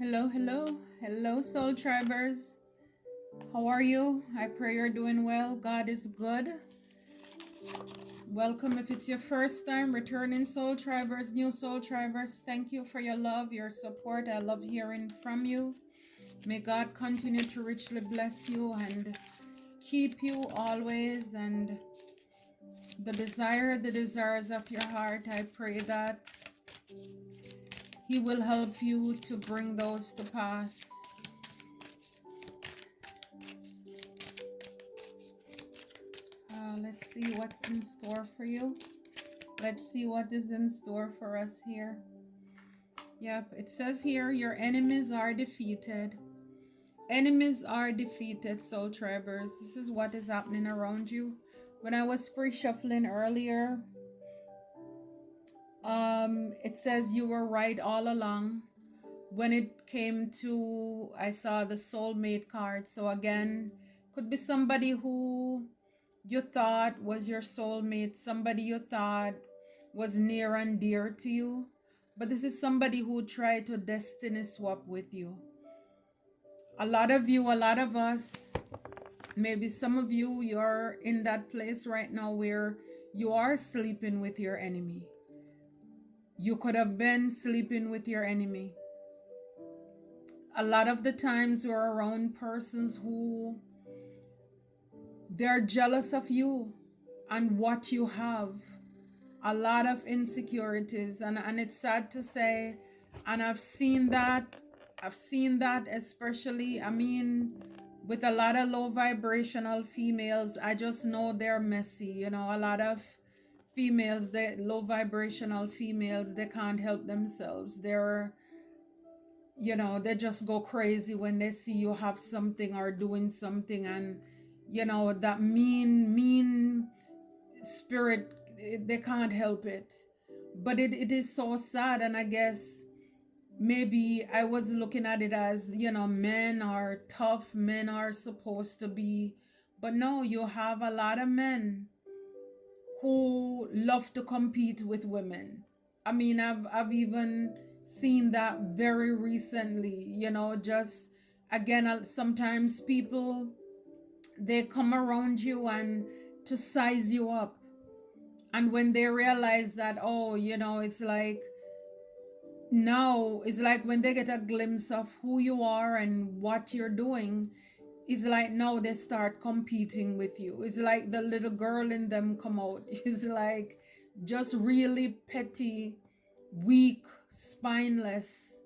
Hello, hello, hello, soul tribers. How are you? I pray you're doing well. God is good. Welcome if it's your first time returning soul tribers, new soul tribers. Thank you for your love, your support. I love hearing from you. May God continue to richly bless you and keep you always. And the desires of your heart, I pray that He will help you to bring those to pass. Let's see what's in store for you. Let's see what is in store for us here. Yep, it says here your enemies are defeated. Enemies are defeated, soul tribers. This is what is happening around you. When I was pre-shuffling earlier, it says you were right all along. When it came to, I saw the soulmate card. So again, could be somebody who you thought was your soulmate, somebody you thought was near and dear to you. But this is somebody who tried to destiny swap with you. A lot of you, a lot of us, maybe some of you, you're in that place right now where you are sleeping with your enemy. You could have been sleeping with your enemy. A lot of the times we're around persons who they're jealous of you and what you have. A lot of insecurities, and it's sad to say, and I've seen that especially, I mean, with a lot of low vibrational females. I just know they're messy, a lot of females, they low vibrational females, they can't help themselves. They just go crazy when they see you have something or doing something, and that mean spirit, they can't help it. But it is so sad. And I guess maybe I was looking at it as, men are tough, men are supposed to be. But no, you have a lot of men who love to compete with women. I mean, I've even seen that very recently, just again, sometimes people, they come around you and to size you up. And when they realize that, oh, it's like, now it's like when they get a glimpse of who you are and what you're doing, it's like now they start competing with you. It's like the little girl in them come out. It's like just really petty, weak, spineless,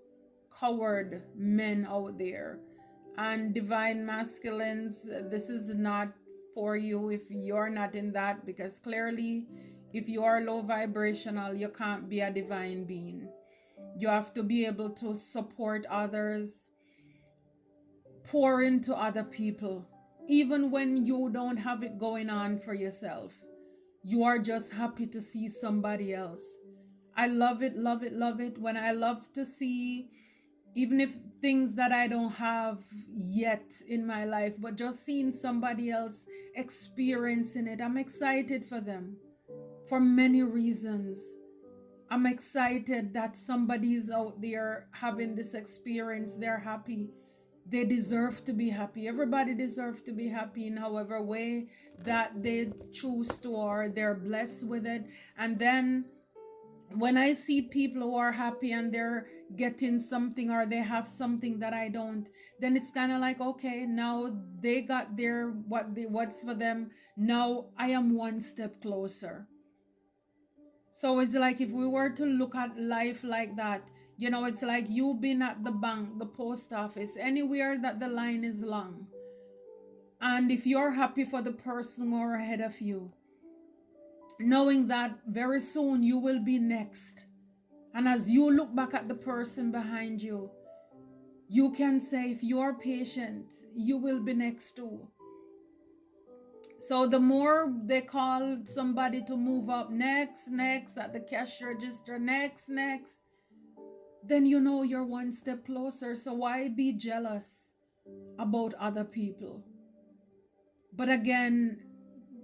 coward men out there. And divine masculines, this is not for you if you're not in that, because clearly, if you are low vibrational, you can't be a divine being. You have to be able to support others, pour into other people, even when you don't have it going on for yourself. You are just happy to see somebody else. I love it, love it, love it when I love to see, even if things that I don't have yet in my life, but just seeing somebody else experiencing it. I'm excited for them for many reasons. I'm excited that somebody's out there having this experience. They're happy. They deserve to be happy. Everybody deserves to be happy in however way that they choose to, or they're blessed with it. And then when I see people who are happy and they're getting something or they have something that I don't, then it's kind of like, okay, now they got their what's for them. Now I am one step closer. So it's like if we were to look at life like that, it's like you been at the bank, the post office, anywhere that the line is long. And if you're happy for the person who are ahead of you, knowing that very soon you will be next. And as you look back at the person behind you, you can say, if you are patient, you will be next too. So the more they call somebody to move up, next at the cash register, next, then you know you're one step closer. So why be jealous about other people? But again,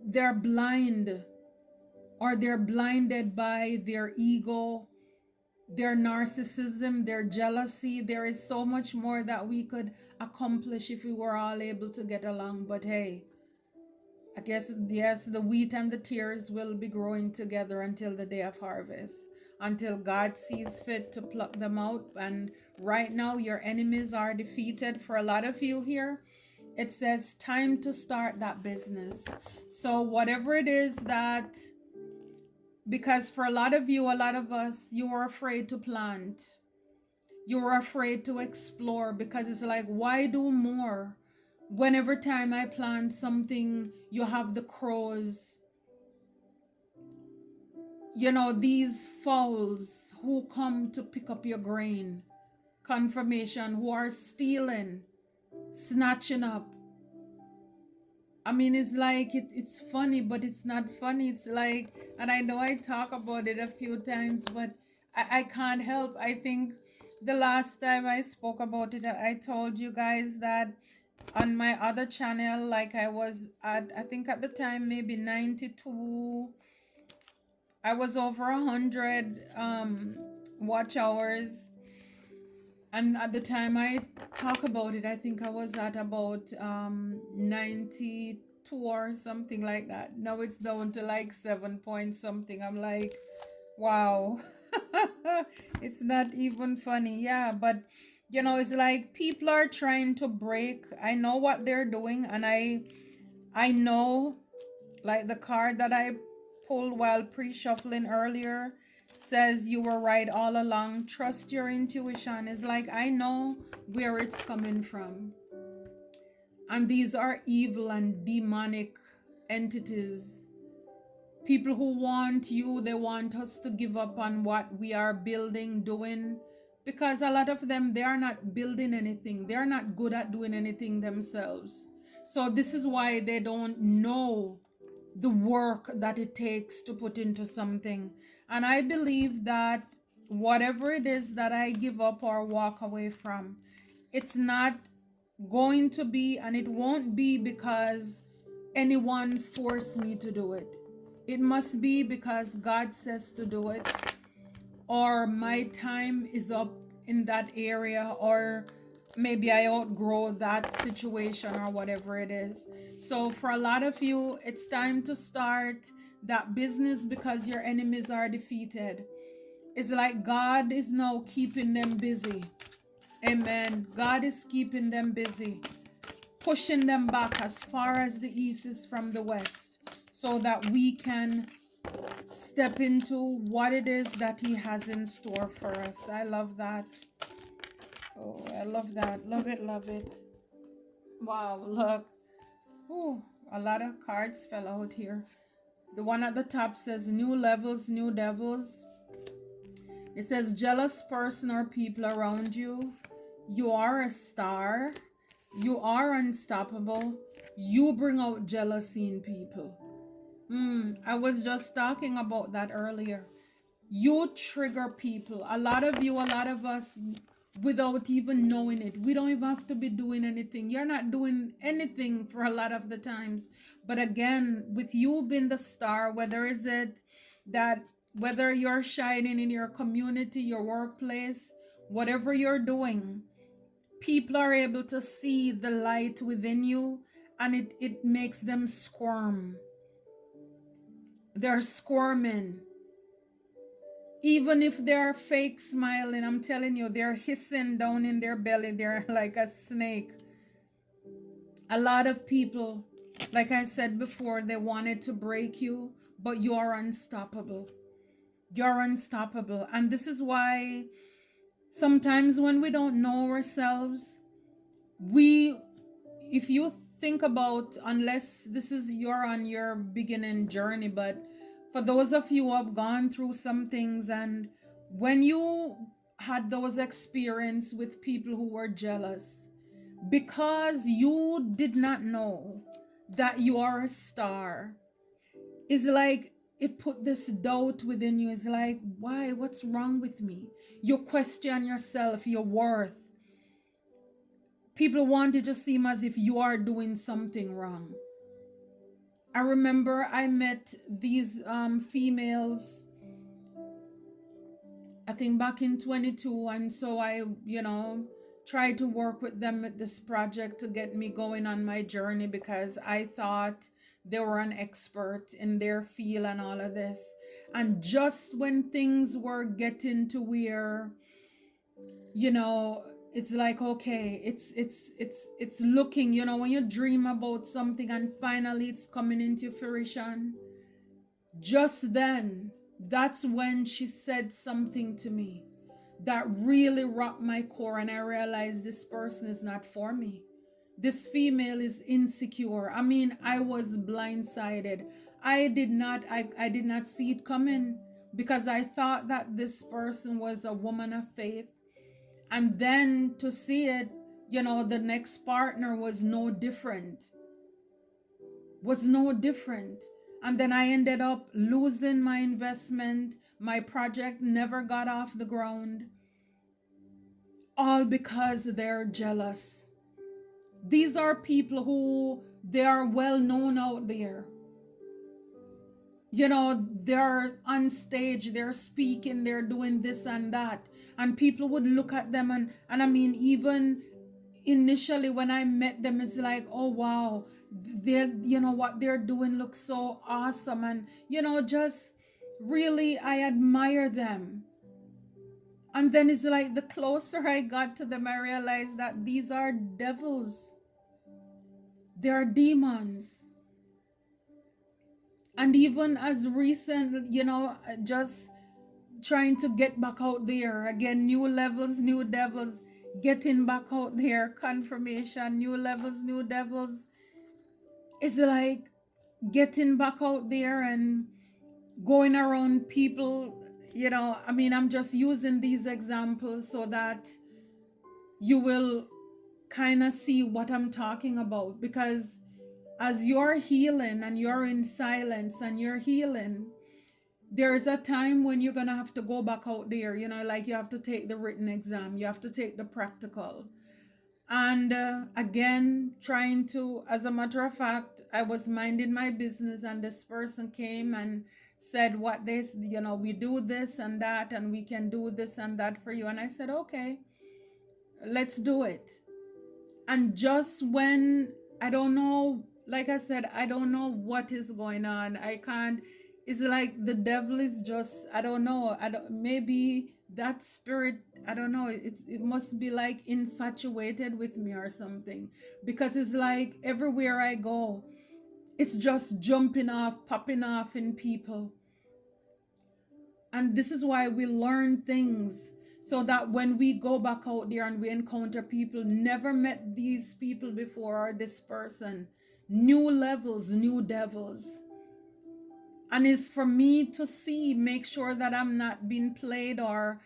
they're blind, or they're blinded by their ego, their narcissism, their jealousy. There is so much more that we could accomplish if we were all able to get along. But hey, I guess, yes, the wheat and the tears will be growing together until the day of harvest, until God sees fit to pluck them out. And right now, your enemies are defeated. For a lot of you here, it says time to start that business. So, whatever it is that, because for a lot of you, a lot of us, you are afraid to plant, you're afraid to explore, because it's like, why do more? Whenever time I plant something, you have the crows, these fowls who come to pick up your grain, confirmation, who are stealing, snatching up. I mean, it's like it's funny, but it's not funny. It's like, and I know I talk about it a few times, but I can't help. I think the last time I spoke about it, I told you guys that on my other channel, like I was at, I think at the time, maybe 92, I was over 100 watch hours. And at the time I talk about it, I think I was at about 92 or something like that. Now it's down to like 7 point something. I'm like, wow. It's not even funny. Yeah, but it's like people are trying to break. I know what they're doing, and I know, like the card that I pulled while pre-shuffling earlier says you were right all along. Trust your intuition. It's like, I know where it's coming from. And these are evil and demonic entities. People who want you, they want us to give up on what we are building, doing. Because a lot of them, they are not building anything. They are not good at doing anything themselves. So this is why they don't know the work that it takes to put into something. And I believe that whatever it is that I give up or walk away from, it's not going to be, and it won't be because anyone forced me to do it. It must be because God says to do it, or my time is up in that area, or maybe I outgrow that situation or whatever it is. So for a lot of you, it's time to start that business because your enemies are defeated. It's like God is now keeping them busy. Amen. God is keeping them busy, pushing them back as far as the east is from the west, so that we can step into what it is that He has in store for us. I love that. Oh, I love that. Love it, love it. Wow, look. Ooh, a lot of cards fell out here. The one at the top says new levels, new devils. It says jealous person or people around you. You are a star. You are unstoppable. You bring out jealousy in people. I was just talking about that earlier. You trigger people. A lot of you, a lot of us, without even knowing it. We don't even have to be doing anything. You're not doing anything for a lot of the times. But again, with you being the star, whether is it that, whether you're shining in your community, your workplace, whatever you're doing, people are able to see the light within you, and it makes them squirm. They're squirming. Even if they're fake smiling, I'm telling you, they're hissing down in their belly. They're like a snake. A lot of people, like I said before, they wanted to break you, but you're unstoppable. You're unstoppable. And this is why sometimes when we don't know ourselves, we, if you think about, unless this is you're on your beginning journey, but for those of you who have gone through some things, and when you had those experience with people who were jealous, because you did not know that you are a star, it's like it put this doubt within you. It's like, why, what's wrong with me? You question yourself, your worth. People want it to seem as if you are doing something wrong. I remember I met these females I think back in 22. And so I, tried to work with them with this project to get me going on my journey because I thought they were an expert in their field and all of this. And just when things were getting to where, you know, it's like, okay, it's looking, when you dream about something and finally it's coming into fruition, just then, that's when she said something to me that really rocked my core, and I realized this person is not for me. This female is insecure. I mean, I was blindsided. I did not see it coming because I thought that this person was a woman of faith. And then to see it, the next partner was no different. Was no different. And then I ended up losing my investment. My project never got off the ground. All because they're jealous. These are people who they are well known out there. They're on stage, they're speaking, they're doing this and that. And people would look at them and I mean, even initially when I met them, it's like, oh wow, they're, what they're doing looks so awesome. And, just really, I admire them. And then it's like the closer I got to them, I realized that these are devils, they are demons. And even as recent, just trying to get back out there again, new levels, new devils, getting back out there, confirmation, new levels, new devils. It's like getting back out there and going around people. I mean, I'm just using these examples so that you will kind of see what I'm talking about, because as you're healing and you're in silence and you're healing, there's a time when you're gonna have to go back out there, like you have to take the written exam, you have to take the practical. And again, trying to, as a matter of fact, I was minding my business and this person came and said, what this, we do this and that, and we can do this and that for you. And I said, okay, let's do it. And just when, I don't know, like I said, I don't know what is going on. I can't, it's like the devil is just, I don't know. Maybe that spirit, I don't know, it must be like infatuated with me or something. Because it's like everywhere I go, it's just jumping off, popping off in people. And this is why we learn things, so that when we go back out there and we encounter people, never met these people before or this person, new levels, new devils. And it's for me to see, make sure that I'm not being played, or,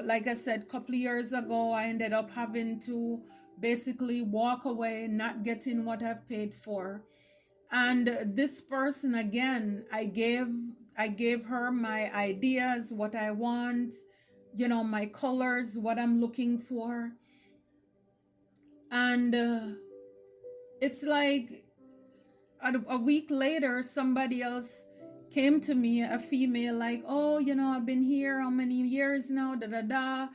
like I said, a couple of years ago, I ended up having to basically walk away, not getting what I've paid for. And this person, again, I gave her my ideas, what I want, my colors, what I'm looking for. And it's like a week later, somebody else came to me, a female, like, oh, I've been here how many years now, da da da.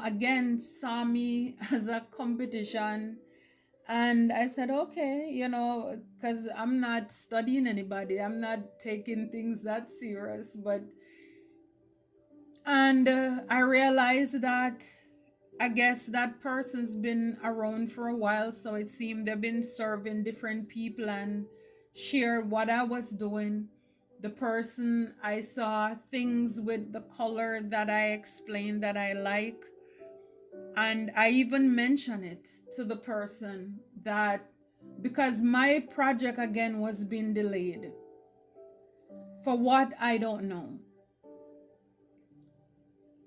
Again, saw me as a competition. And I said, okay, because I'm not studying anybody, I'm not taking things that serious. And I realized that I guess that person's been around for a while, so it seemed they've been serving different people and shared what I was doing. The person, I saw things with the color that I explained that I like. And I even mentioned it to the person that because my project again was being delayed for what I don't know.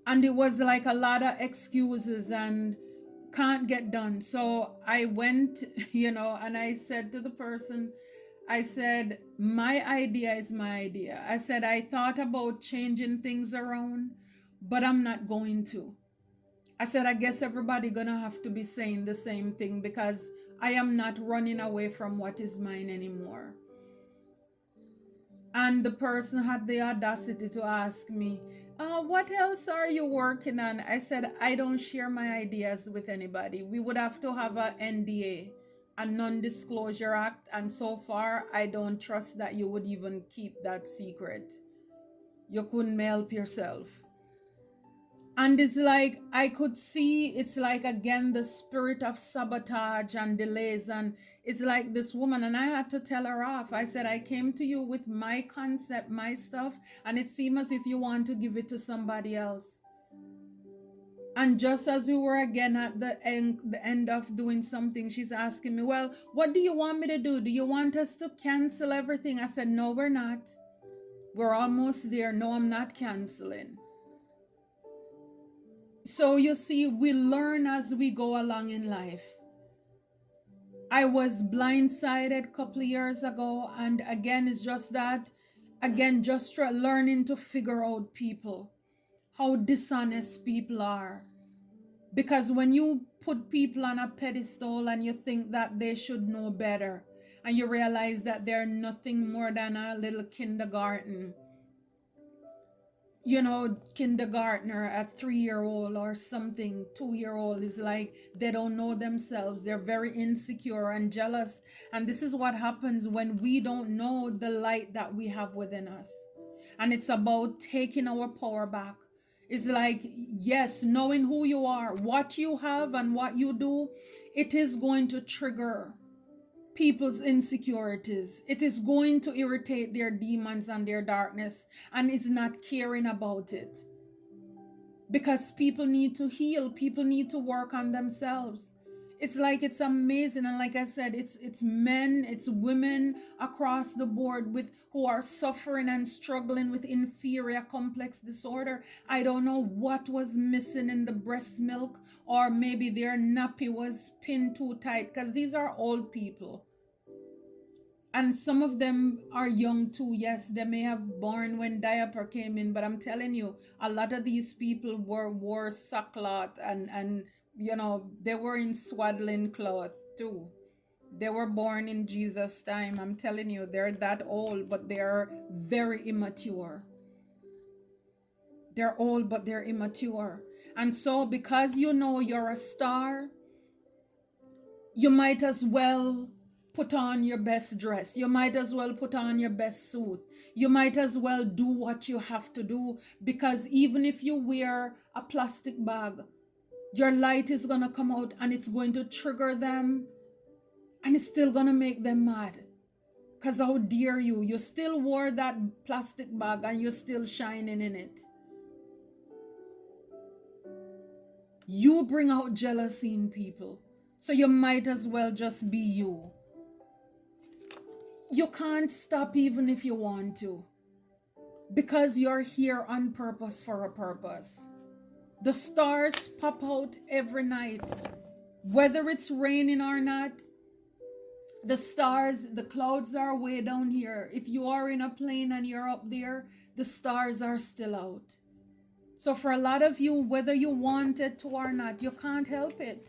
And it was like a lot of excuses and can't get done. So I went, and I said to the person, I said, my idea is my idea. I said, I thought about changing things around, but I'm not going to. I said, I guess everybody gonna have to be saying the same thing because I am not running away from what is mine anymore. And the person had the audacity to ask me, What else are you working on? I said, I don't share my ideas with anybody. We would have to have a NDA, a non-disclosure act, and so far, I don't trust that you would even keep that secret. You couldn't help yourself. And it's like I could see it's like again the spirit of sabotage and delays. And it's like this woman, and I had to tell her off. I said, I came to you with my concept, my stuff, and it seems as if you want to give it to somebody else. And just as we were again at the end of doing something, she's asking me, well, what do you want me to do? Do you want us to cancel everything? I said, no, we're not. We're almost there. No, I'm not canceling. So you see, we learn as we go along in life. I was blindsided a couple of years ago, and again, it's just that, again, just learning to figure out people, how dishonest people are. Because when you put people on a pedestal and you think that they should know better, and you realize that they're nothing more than a little kindergarten, kindergartner, a 3-year old or something, 2-year old is like they don't know themselves. They're very insecure and jealous. And this is what happens when we don't know the light that we have within us. And it's about taking our power back. It's like, yes, knowing who you are, what you have, and what you do, it is going to trigger people's insecurities. It is going to irritate their demons and their darkness, and is not caring about it. Because people need to heal, people need to work on themselves. It's like it's amazing, and like I said, it's men, it's women across the board with who are suffering and struggling with inferior complex disorder. I don't know what was missing in the breast milk, or maybe their nappy was pinned too tight, because these are old people. And some of them are young too. Yes, they may have born when diaper came in, but I'm telling you, a lot of these people wore sackcloth, and they were in swaddling cloth too. They were born in Jesus' time. I'm telling you, they're that old, but they're very immature. They're old, but they're immature. And so, because you know you're a star, you might as well put on your best dress. You might as well put on your best suit. You might as well do what you have to do, because even if you wear a plastic bag, your light is going to come out and it's going to trigger them, and it's still going to make them mad. Because how dare you? You still wore that plastic bag and you're still shining in it. You bring out jealousy in people. So you might as well just be you. You can't stop even if you want to, because you're here on purpose for a purpose. The stars pop out every night, whether it's raining or not. The stars, the clouds are way down here. If you are in a plane and you're up there, the stars are still out. So for a lot of you, whether you want it to or not, you can't help it.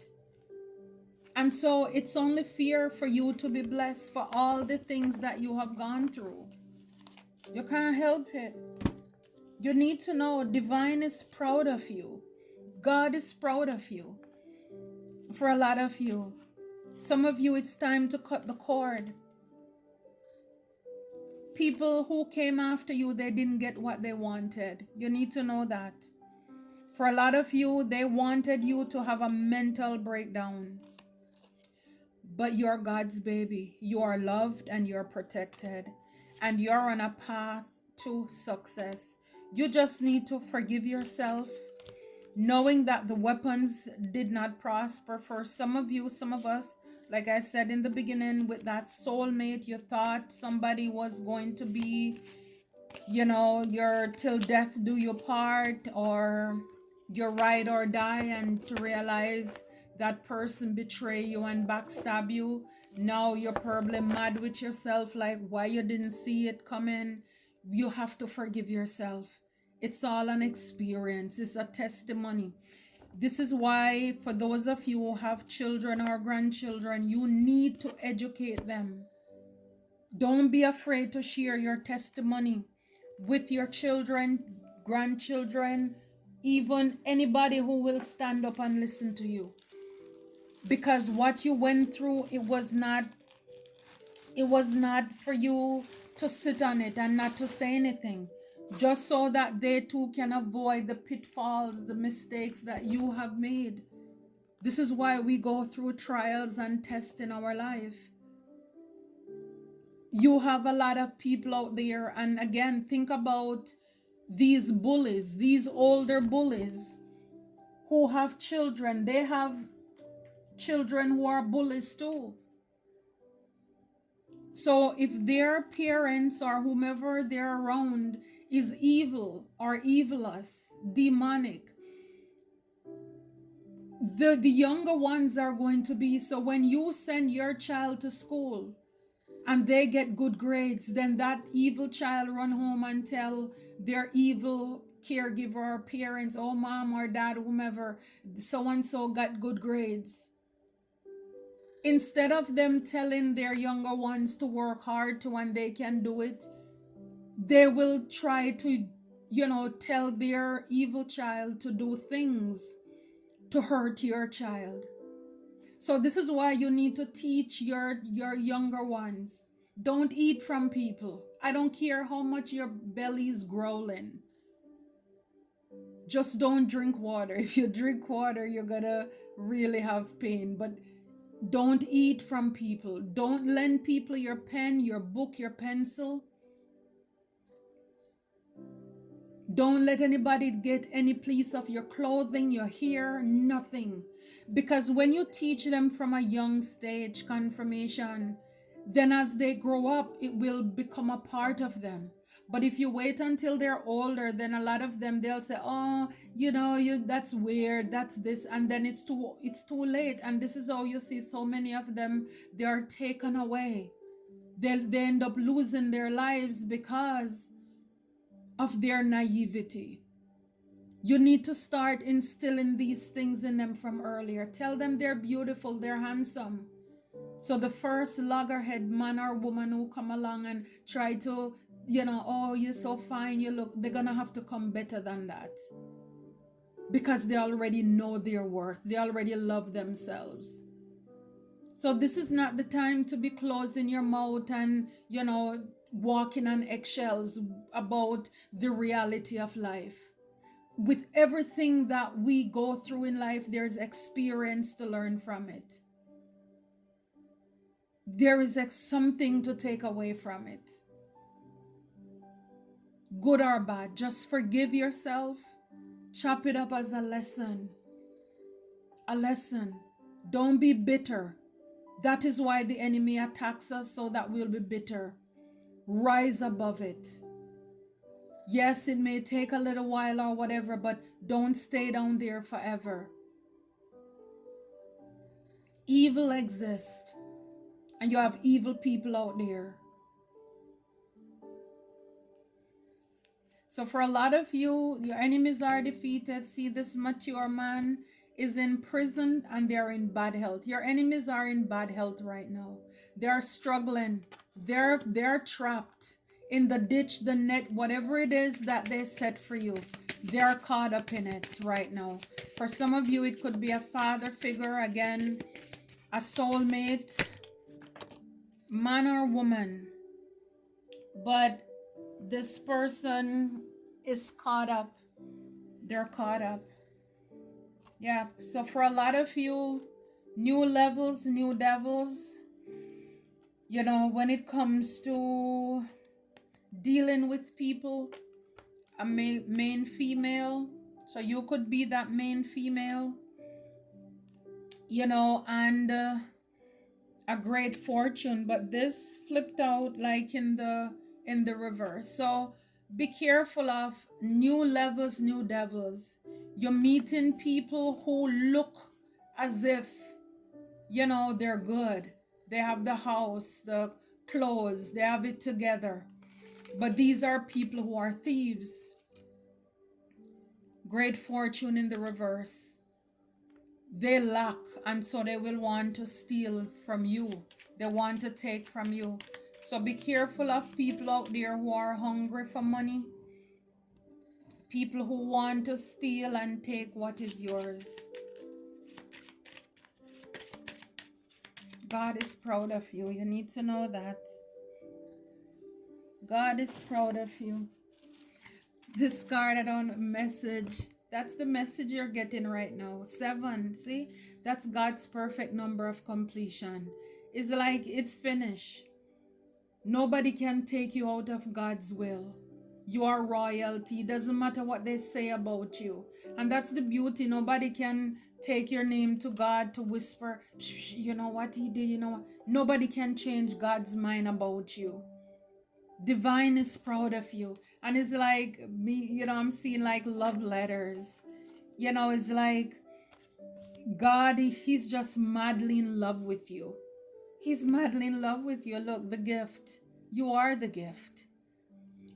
And so it's only fair for you to be blessed for all the things that you have gone through. You can't help it. You need to know divine is proud of you. God is proud of you. For a lot of you, some of you, it's time to cut the cord. People who came after you, they didn't get what they wanted. You need to know that. For a lot of you, they wanted you to have a mental breakdown. But you're God's baby. You are loved and you're protected. And you're on a path to success. You just need to forgive yourself, knowing that the weapons did not prosper for some of you, some of us. Like I said in the beginning, with that soulmate, you thought somebody was going to be, your till death do you part, or your ride or die, and to realize that person betray you and backstab you. Now you're probably mad with yourself, like why you didn't see it coming. You have to forgive yourself. It's all an experience. It's a testimony. This is why, for those of you who have children or grandchildren, you need to educate them. Don't be afraid to share your testimony with your children. grandchildren, even anybody who will stand up and listen to you. Because what you went through, it was not for you to sit on it and not to say anything, just so that they too can avoid the pitfalls, the mistakes that you have made. This is why we go through trials and tests in our life. You have a lot of people out there, and again, think about these bullies, these older bullies who have children. They have children who are bullies too. So if their parents or whomever they're around is evil or evilous, demonic, the younger ones are going to be. So when you send your child to school and they get good grades, then that evil child run home and tell their evil caregiver or parents, oh, mom or dad, whomever, so and so got good grades. Instead of them telling their younger ones to work hard to when they can do it, they will try to, tell their evil child to do things to hurt your child. So this is why you need to teach your younger ones. Don't eat from people. I don't care how much your belly is growling. Just don't drink water. If you drink water, you're gonna really have pain. But don't eat from people. Don't lend people your pen, your book, your pencil. Don't let anybody get any piece of your clothing, your hair, nothing. Because when you teach them from a young stage, confirmation, then as they grow up, it will become a part of them. But if you wait until they're older, then a lot of them, they'll say, oh, that's weird, that's this, and then it's too late. And this is how you see so many of them, they are taken away. They end up losing their lives because of their naivety. You need to start instilling these things in them from earlier. Tell them they're beautiful, they're handsome. So the first loggerhead man or woman who come along and try to, oh, you're so fine, you look, they're gonna have to come better than that. Because they already know their worth. They already love themselves. So this is not the time to be closing your mouth and, walking on eggshells about the reality of life. With everything that we go through in life, there's experience to learn from it. There is something to take away from it. Good or bad, just forgive yourself. Chop it up as a lesson. A lesson. Don't be bitter. That is why the enemy attacks us, so that we'll be bitter. Rise above it. Yes, it may take a little while or whatever, but don't stay down there forever. Evil exists, and you have evil people out there. So for a lot of you, your enemies are defeated. See, this mature man is in prison and they're in bad health. Your enemies are in bad health right now. They're struggling. They're trapped in the ditch, the net, whatever it is that they set for you. They're caught up in it right now. For some of you, it could be a father figure, again, a soulmate, man or woman. But this person is caught up. They're caught up. Yeah. So for a lot of you, new levels, new devils, when it comes to dealing with people, a main female. So you could be that main female, and a great fortune, but this flipped out like in the reverse. So be careful of new levels, new devils. You're meeting people who look as if they're good. They have the house, the clothes, they have it together. But these are people who are thieves. Great fortune in the reverse. They lack, and so they will want to steal from you. They want to take from you. So be careful of people out there who are hungry for money, People who want to steal and take what is yours. God is proud of you. You need to know that. God is proud of you. Discarded on message. That's the message you're getting right now. 7. See? That's God's perfect number of completion. It's like it's finished. Nobody can take you out of God's will. You are royalty. Doesn't matter what they say about you. And that's the beauty. Nobody can take your name to God to whisper, you know what he did, you know what? Nobody can change God's mind about you. Divine is proud of you. And it's like me, I'm seeing like love letters. It's like God, he's just madly in love with you. He's madly in love with you. Look, the gift. You are the gift.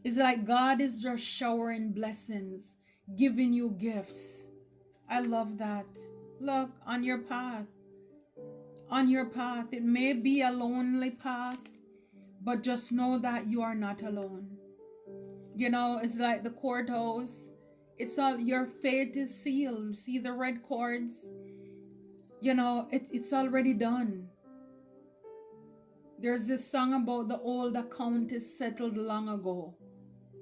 It's like God is just showering blessings, giving you gifts. I love that. Look, on your path. On your path. It may be a lonely path, but just know that you are not alone. It's like the courthouse. It's all, your fate is sealed. See the red cords? It's already done. There's this song about the old account is settled long ago.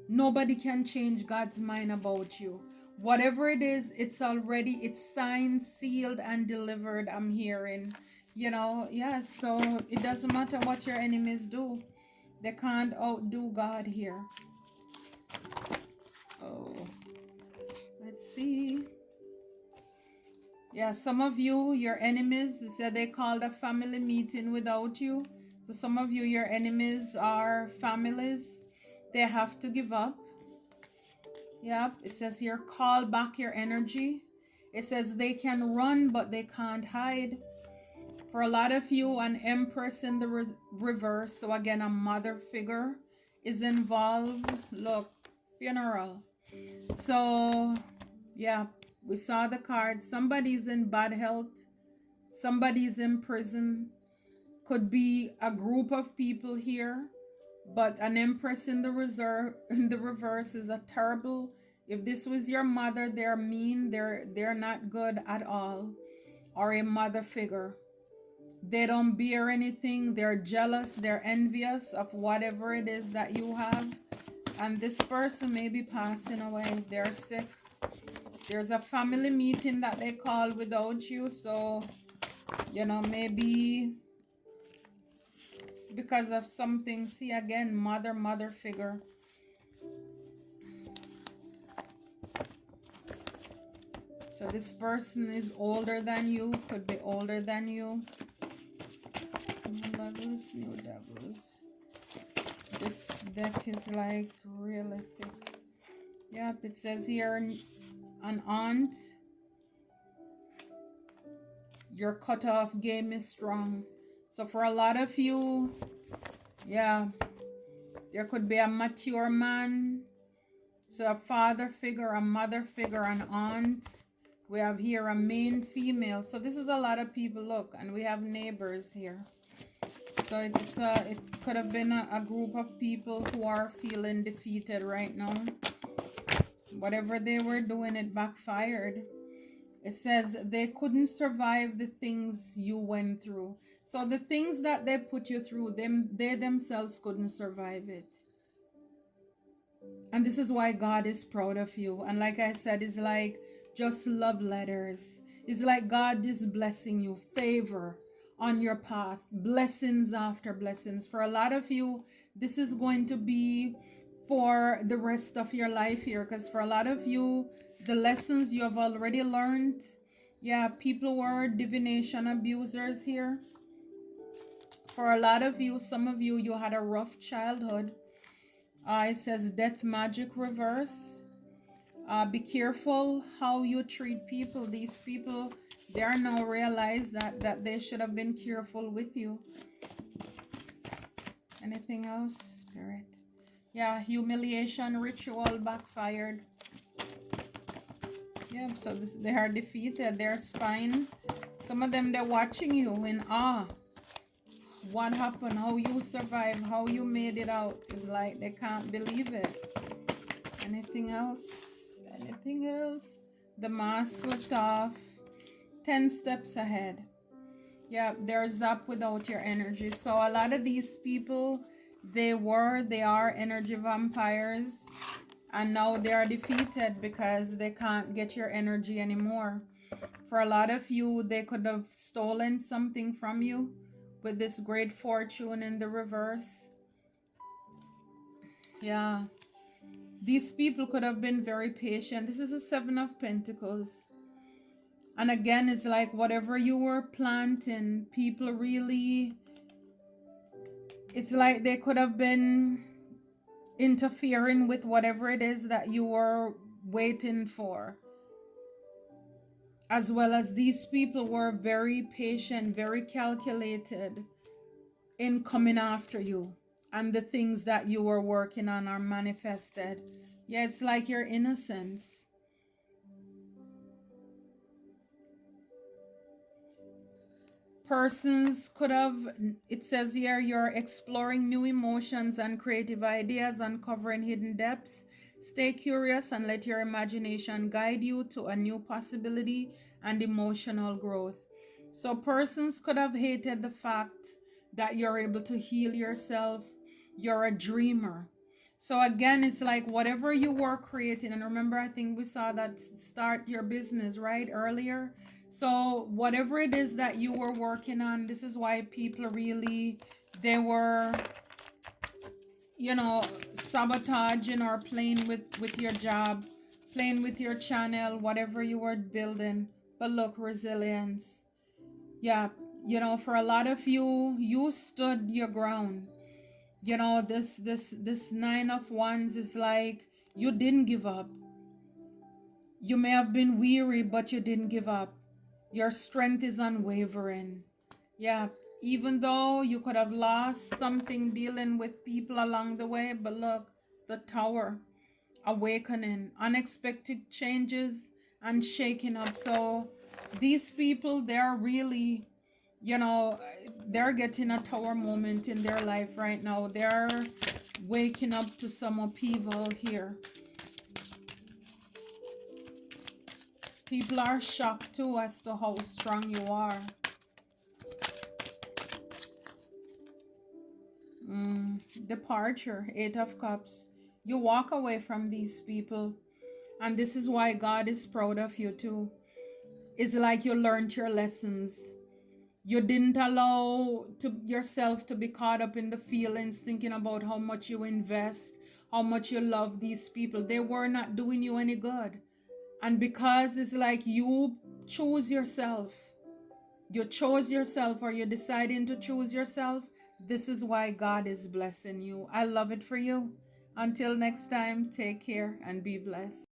Nobody can change God's mind about you. Whatever it is, it's signed, sealed, and delivered, I'm hearing. Yes, so it doesn't matter what your enemies do. They can't outdo God here. Oh, let's see. Yeah, some of you, your enemies, said they called a family meeting without you. So some of you, your enemies are families. They have to give up. Yep, it says here, call back your energy. It says they can run, but they can't hide. For a lot of you, an empress in the reverse. So again, a mother figure is involved. Look, funeral. So, yeah, we saw the card. Somebody's in bad health. Somebody's in prison. Could be a group of people here. But an empress in the reverse is a terrible. If this was your mother, they're mean. They're not good at all. Or a mother figure. They don't bear anything. They're jealous. They're envious of whatever it is that you have. And this person may be passing away. They're sick. There's a family meeting that they call without you. So, maybe because of something. See again, mother figure. So this person is older than you. Could be older than you. Levels, new devils. This deck is like really thick. Yep, it says here an aunt. Your cutoff game is strong. So for a lot of you, yeah, there could be a mature man. So a father figure, a mother figure, an aunt. We have here a main female. So this is a lot of people, look, and we have neighbors here. So it could have been a group of people who are feeling defeated right now. Whatever they were doing, it backfired. It says they couldn't survive the things you went through. So the things that they put you through, they themselves couldn't survive it. And this is why God is proud of you. And like I said, it's like just love letters. It's like God is blessing you, favor on your path, blessings after blessings. For a lot of you, this is going to be for the rest of your life here, because for a lot of you, the lessons you have already learned. Yeah, people were divination abusers here. For a lot of you, some of you, you had a rough childhood. It says death magic reverse. Be careful how you treat people. These people, they are now realize that they should have been careful with you. Anything else, Spirit? Yeah, humiliation ritual backfired. Yeah, so they are defeated. They're spying. Some of them, they're watching you in awe. What happened? How you survived? How you made it out? It's like they can't believe it. Anything else? Anything else? The mask slipped off. 10 steps ahead. Yeah, they're zapped without your energy. So a lot of these people, they are energy vampires. And now they are defeated because they can't get your energy anymore. For a lot of you, they could have stolen something from you with this great fortune in the reverse. Yeah. These people could have been very patient. This is a Seven of Pentacles. And again, it's like whatever you were planting, people really, it's like they could have been interfering with whatever it is that you were waiting for. As well as these people were very patient, very calculated in coming after you. And the things that you were working on are manifested. Yeah, it's like your innocence. Persons could have, it says here, you're exploring new emotions and creative ideas, uncovering hidden depths. Stay curious and let your imagination guide you to a new possibility and emotional growth. So persons could have hated the fact that you're able to heal yourself. You're a dreamer. So again, it's like whatever you were creating, and remember, I think we saw that start your business right earlier. So whatever it is that you were working on, this is why people really, they were, sabotaging or playing with your job, playing with your channel, whatever you were building. But look, resilience. Yeah, for a lot of you, you stood your ground. This Nine of Wands is like you didn't give up. You may have been weary, but you didn't give up. Your strength is unwavering. Yeah, even though you could have lost something dealing with people along the way, but look, the Tower, awakening, unexpected changes, and shaking up. So these people, they're really, you know, they're getting a Tower moment in their life right now. They're waking up to some upheaval here. People are shocked too as to how strong you are. Departure, Eight of Cups. You walk away from these people, and this is why God is proud of you too. It's like you learned your lessons. You didn't allow yourself to be caught up in the feelings, thinking about how much you invest, how much you love these people. They were not doing you any good. And because it's like you choose yourself, you chose yourself, or you're deciding to choose yourself, this is why God is blessing you. I love it for you. Until next time, take care and be blessed.